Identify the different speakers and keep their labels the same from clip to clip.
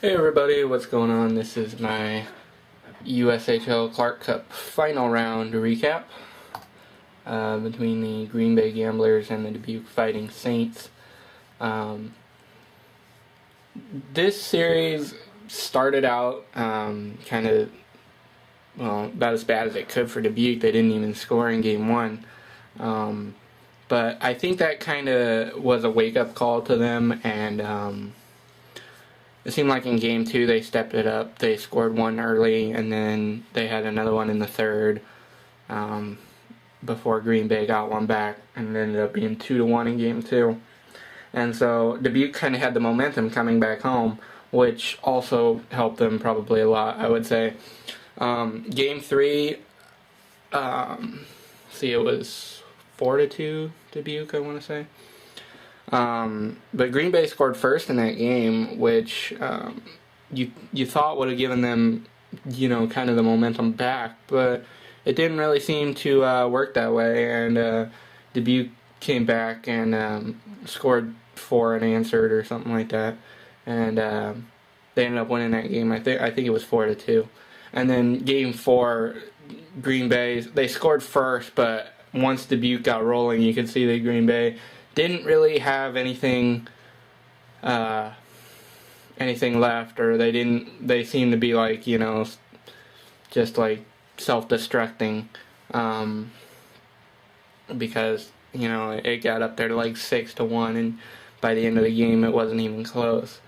Speaker 1: Hey everybody, what's going on? This is my USHL Clark Cup final round recap between the Green Bay Gamblers and the Dubuque Fighting Saints. This series started out kind of, well, about as bad as it could for Dubuque. They didn't even score in game one. But I think that kind of was a wake-up call to them, and it seemed like in game two they stepped it up. They scored one early, and then they had another one in the third before Green Bay got one back, and it ended up being 2-1 in game two. And so Dubuque kind of had the momentum coming back home, which also helped them probably a lot, I would say. Game three, it was 4-2 Dubuque, I want to say. But Green Bay scored first in that game, which you thought would have given them, kind of the momentum back, but it didn't really seem to work that way, and Dubuque came back and scored 4 unanswered or something like that, and they ended up winning that game. I think it was 4-2. And then game 4, Green Bay, they scored first, but once Dubuque got rolling, you could see that Green Bay didn't really have anything left, or they seemed to be like, just like self-destructing, because, it got up there to like 6-1, and by the end of the game it wasn't even close.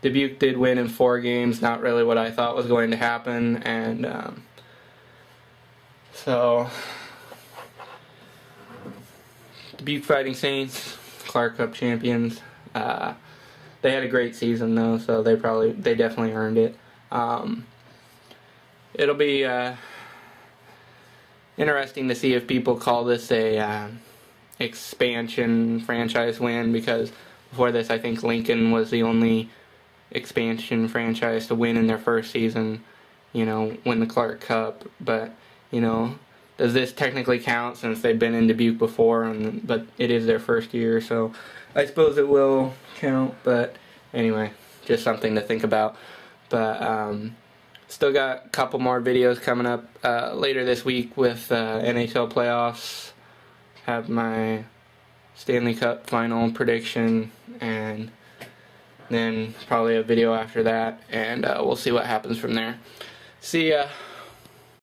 Speaker 1: Dubuque did win in 4 games, not really what I thought was going to happen, and Dubuque Fighting Saints, Clark Cup champions. They had a great season though, so they definitely earned it. It'll be interesting to see if people call this a expansion franchise win, because before this I think Lincoln was the only expansion franchise to win in their first season, win the Clark Cup. But, does this technically count since they've been in Dubuque before, but it is their first year, so I suppose it will count. But anyway, just something to think about. But still got a couple more videos coming up later this week with NHL playoffs. Have my Stanley Cup final prediction, and then probably a video after that, and we'll see what happens from there. See ya.